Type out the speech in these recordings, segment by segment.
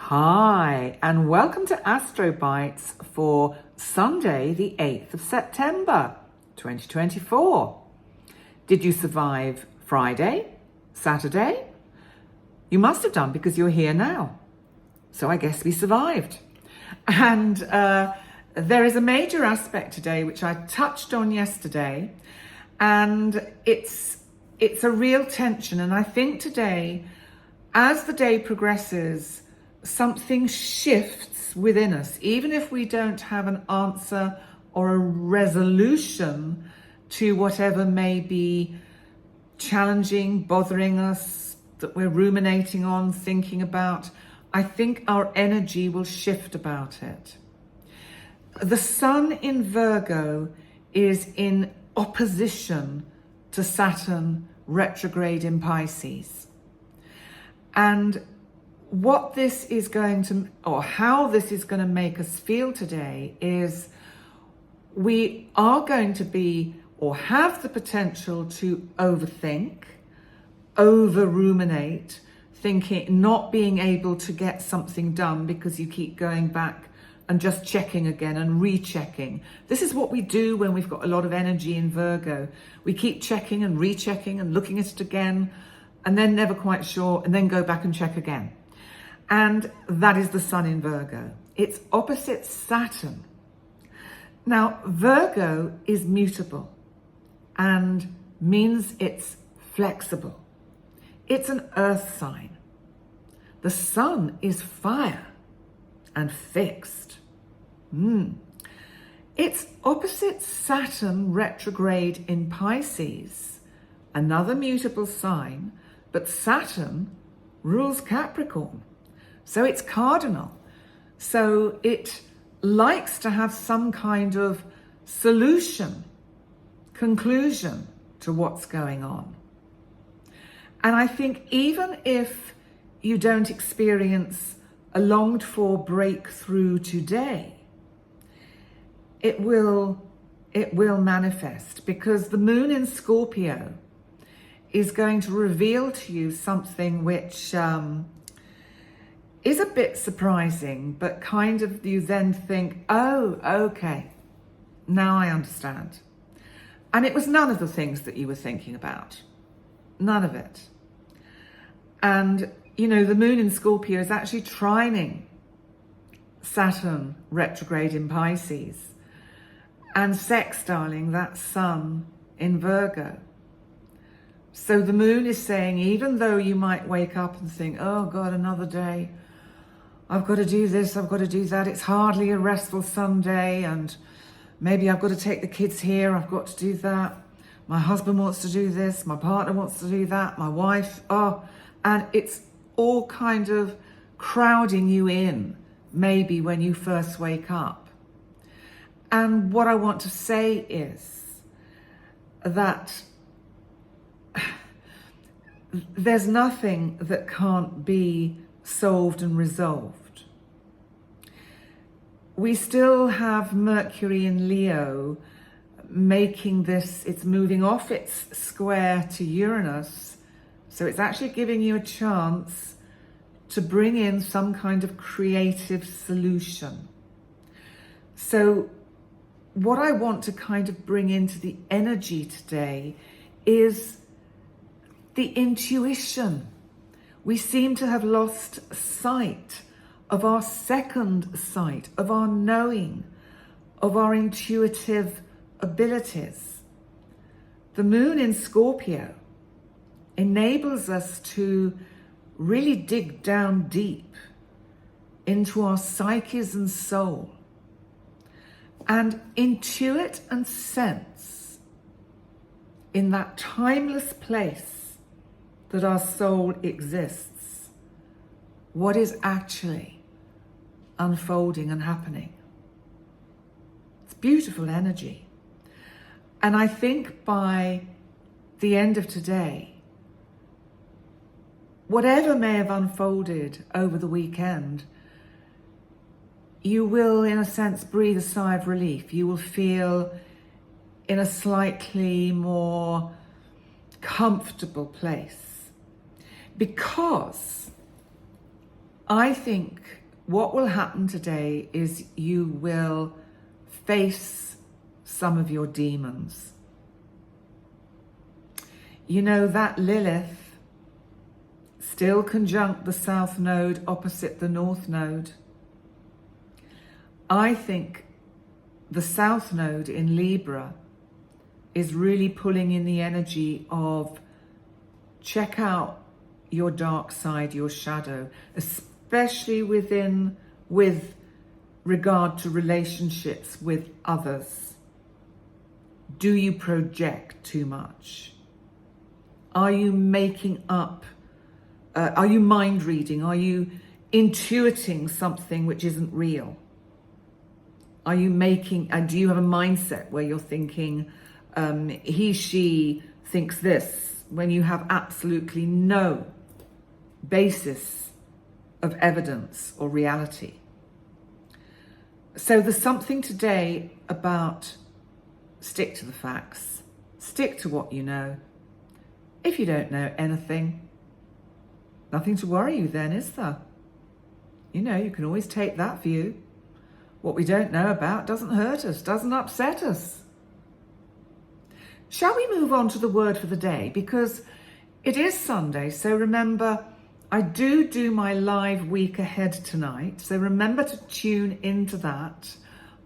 Hi, and welcome to Astro Bites for Sunday, the 8th of September, 2024. Did you survive Friday, Saturday? You must have done because you're here now. So I guess we survived. And there is a major aspect today, which I touched on yesterday, and it's a real tension. And I think today, as the day progresses, something shifts within us, even if we don't have an answer or a resolution to whatever may be challenging, bothering us, that we're ruminating on, thinking about. I think our energy will shift about it. The sun in Virgo is in opposition to Saturn retrograde in Pisces. And what this is going to, or how this is going to make us feel today is we are going to be, or have the potential to overthink, over ruminate, thinking, not being able to get something done because you keep going back and just checking again and rechecking. This is what we do when we've got a lot of energy in Virgo. We keep checking and rechecking and looking at it again, and then never quite sure, and then go back and check again. And that is the sun in Virgo. It's opposite Saturn. Now, Virgo is mutable and means it's flexible. It's an earth sign. The sun is fire and fixed. It's opposite Saturn retrograde in Pisces, another mutable sign, but Saturn rules Capricorn. So it's cardinal. So it likes to have some kind of solution, conclusion to what's going on. And I think even if you don't experience a longed for breakthrough today, it will manifest, because the moon in Scorpio is going to reveal to you something which is a bit surprising, but kind of you then think, oh, okay, now I understand. And it was none of the things that you were thinking about. None of it. And, you know, the moon in Scorpio is actually trining Saturn retrograde in Pisces and sextiling that sun in Virgo. So the moon is saying, even though you might wake up and think, oh God, another day, I've got to do this, I've got to do that, it's hardly a restful Sunday, and maybe I've got to take the kids here, I've got to do that, my husband wants to do this, my partner wants to do that, my wife, and it's all kind of crowding you in, maybe when you first wake up. And what I want to say is that there's nothing that can't be solved and resolved. We still have Mercury in Leo making this, it's moving off its square to Uranus, so it's actually giving you a chance to bring in some kind of creative solution. So what I want to kind of bring into the energy today is the intuition. We seem to have lost sight of our second sight, of our knowing, of our intuitive abilities. The moon in Scorpio enables us to really dig down deep into our psyches and soul and intuit and sense in that timeless place that our soul exists, what is actually unfolding and happening. It's beautiful energy. And I think by the end of today, whatever may have unfolded over the weekend, you will, in a sense, breathe a sigh of relief. You will feel in a slightly more comfortable place, because I think what will happen today is you will face some of your demons. You know, that Lilith still conjunct the South Node opposite the North Node. I think the South Node in Libra is really pulling in the energy of check out your dark side, your shadow, especially with regard to relationships with others. Do you project too much? Are you making up? Are you mind reading? Are you intuiting something which isn't real? Are you making, and do you have a mindset where you're thinking, he, she thinks this, when you have absolutely no basis of evidence or reality? So there's something today about stick to the facts, stick to what you know. If you don't know anything, nothing to worry you then, is there? You know, you can always take that view. What we don't know about doesn't hurt us, doesn't upset us. Shall we move on to the word for the day? Because it is Sunday, so remember, I do my live week ahead tonight. So remember to tune into that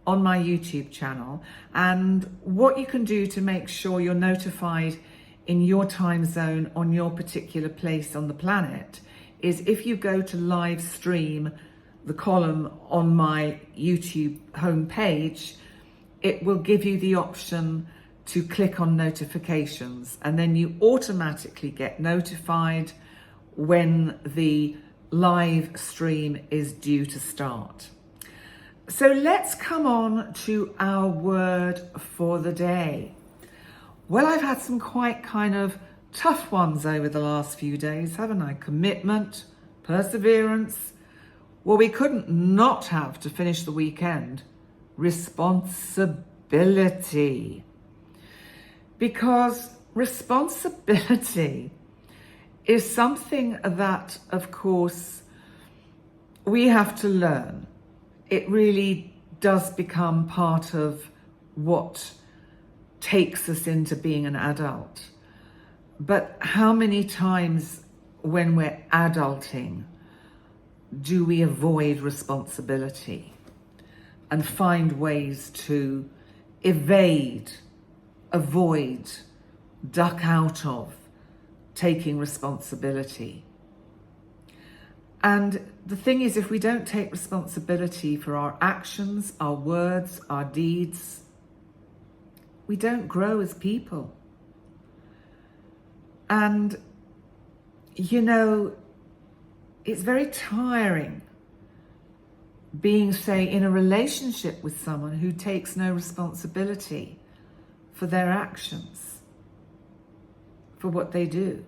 on my YouTube channel. And what you can do to make sure you're notified in your time zone on your particular place on the planet is if you go to live stream, the column on my YouTube homepage, it will give you the option to click on notifications, and then you automatically get notified when the live stream is due to start. So let's come on to our word for the day. Well, I've had some quite kind of tough ones over the last few days, haven't I? Commitment, perseverance. Well, we couldn't not have to finish the weekend. Responsibility. Because responsibility is something that, of course, we have to learn. It really does become part of what takes us into being an adult. But how many times when we're adulting do we avoid responsibility and find ways to evade, avoid, duck out of taking responsibility? And the thing is, if we don't take responsibility for our actions, our words, our deeds, we don't grow as people. And, you know, it's very tiring being, say, in a relationship with someone who takes no responsibility for their actions, for what they do.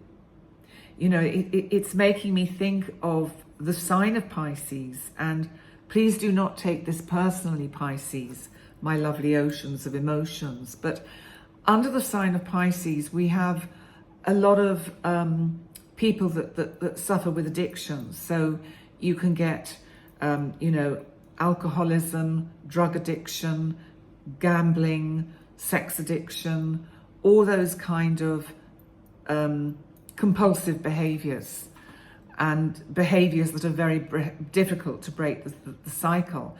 You know, it's making me think of the sign of Pisces, and please do not take this personally, Pisces, my lovely oceans of emotions. But under the sign of Pisces, we have a lot of people that suffer with addictions. So you can get, you know, alcoholism, drug addiction, gambling, sex addiction, all those kind of compulsive behaviors, and behaviors that are very difficult to break the cycle.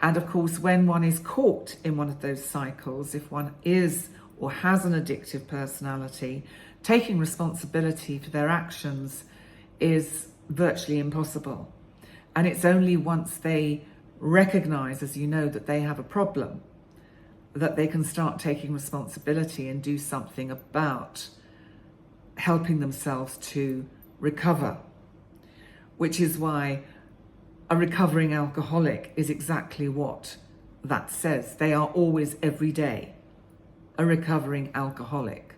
And of course, when one is caught in one of those cycles, if one is or has an addictive personality, taking responsibility for their actions is virtually impossible. And it's only once they recognize, as you know, that they have a problem, that they can start taking responsibility and do something about helping themselves to recover. Which is why a recovering alcoholic is exactly what that says. They are always, every day, a recovering alcoholic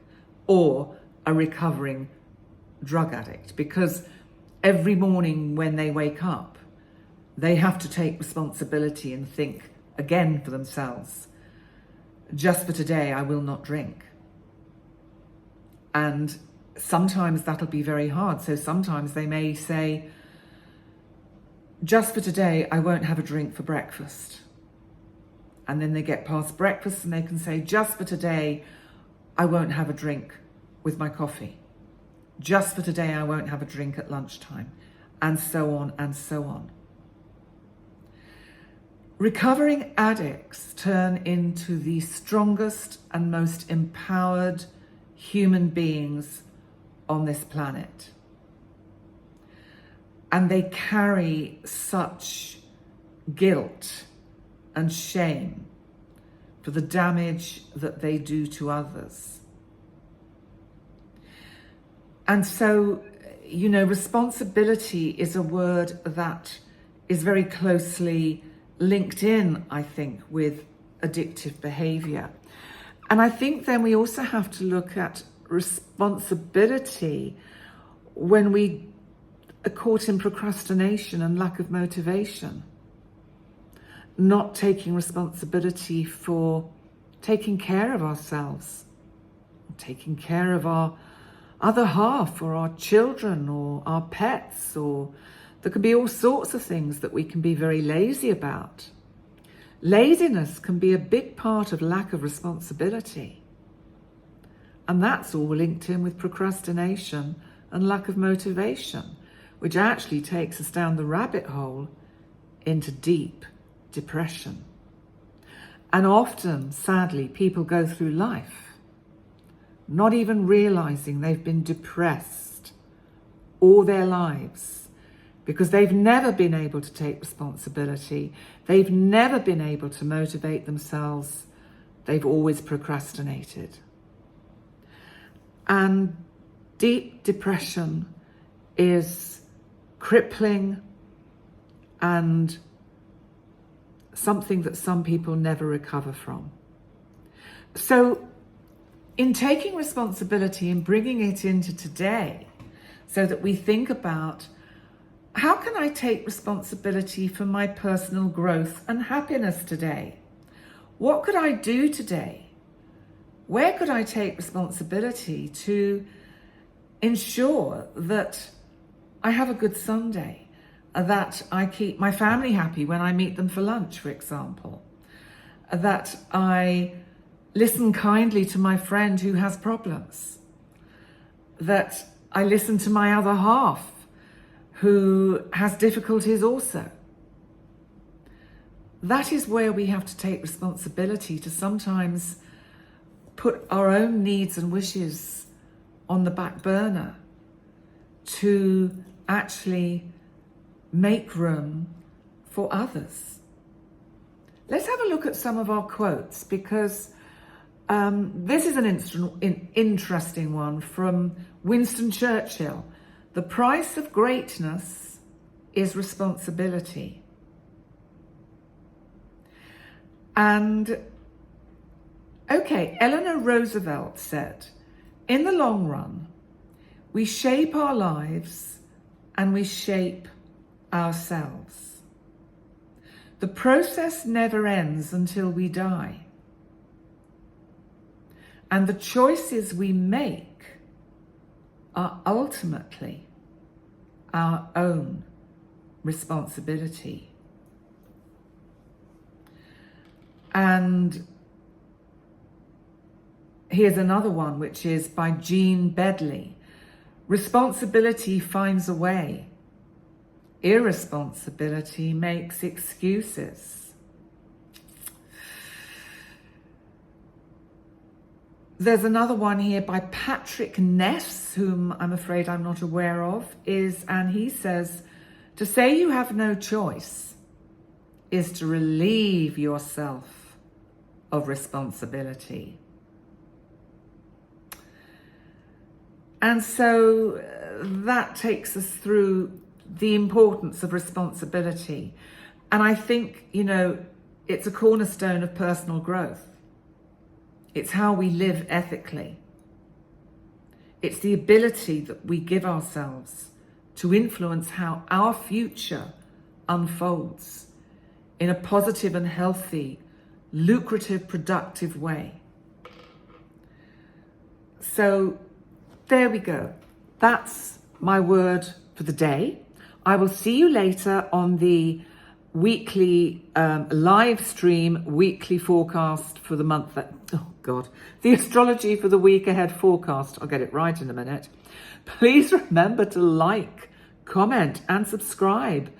or a recovering drug addict, because every morning when they wake up, they have to take responsibility and think again for themselves. Just for today, I will not drink. And sometimes that'll be very hard. So sometimes they may say, just for today, I won't have a drink for breakfast. And then they get past breakfast and they can say, just for today, I won't have a drink with my coffee. Just for today, I won't have a drink at lunchtime. And so on and so on. Recovering addicts turn into the strongest and most empowered human beings on this planet. And they carry such guilt and shame for the damage that they do to others. And so, you know, responsibility is a word that is very closely linked in, I think, with addictive behavior. And I think then we also have to look at responsibility when we are caught in procrastination and lack of motivation. Not taking responsibility for taking care of ourselves, taking care of our other half or our children or our pets, or there can be all sorts of things that we can be very lazy about. Laziness can be a big part of lack of responsibility. And that's all linked in with procrastination and lack of motivation, which actually takes us down the rabbit hole into deep depression. And often, sadly, people go through life not even realizing they've been depressed all their lives because they've never been able to take responsibility. They've never been able to motivate themselves. They've always procrastinated. And deep depression is crippling and something that some people never recover from. So in taking responsibility and bringing it into today, so that we think about, how can I take responsibility for my personal growth and happiness today? What could I do today? Where could I take responsibility to ensure that I have a good Sunday, that I keep my family happy when I meet them for lunch, for example, that I listen kindly to my friend who has problems, that I listen to my other half who has difficulties also. That is where we have to take responsibility to sometimes put our own needs and wishes on the back burner to actually make room for others. Let's have a look at some of our quotes, because this is an interesting one from Winston Churchill. The price of greatness is responsibility. And okay, Eleanor Roosevelt said, in the long run, we shape our lives and we shape ourselves. The process never ends until we die. And the choices we make are ultimately our own responsibility. And here's another one, which is by Jean Bedley. Responsibility finds a way. Irresponsibility makes excuses. There's another one here by Patrick Ness, whom I'm afraid I'm not aware of, and he says, to say you have no choice is to relieve yourself of responsibility. And so that takes us through the importance of responsibility. And I think, you know, it's a cornerstone of personal growth. It's how we live ethically. It's the ability that we give ourselves to influence how our future unfolds in a positive and healthy, lucrative, productive way. So there we go. That's my word for the day. I will see you later on the weekly live stream, weekly forecast for the month that, the astrology for the week ahead forecast. I'll get it right in a minute. Please remember to like, comment and subscribe.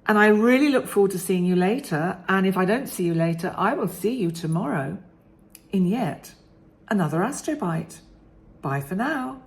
And I really look forward to seeing you later. And if I don't see you later, I will see you tomorrow in yet another Astro Bite. Bye for now.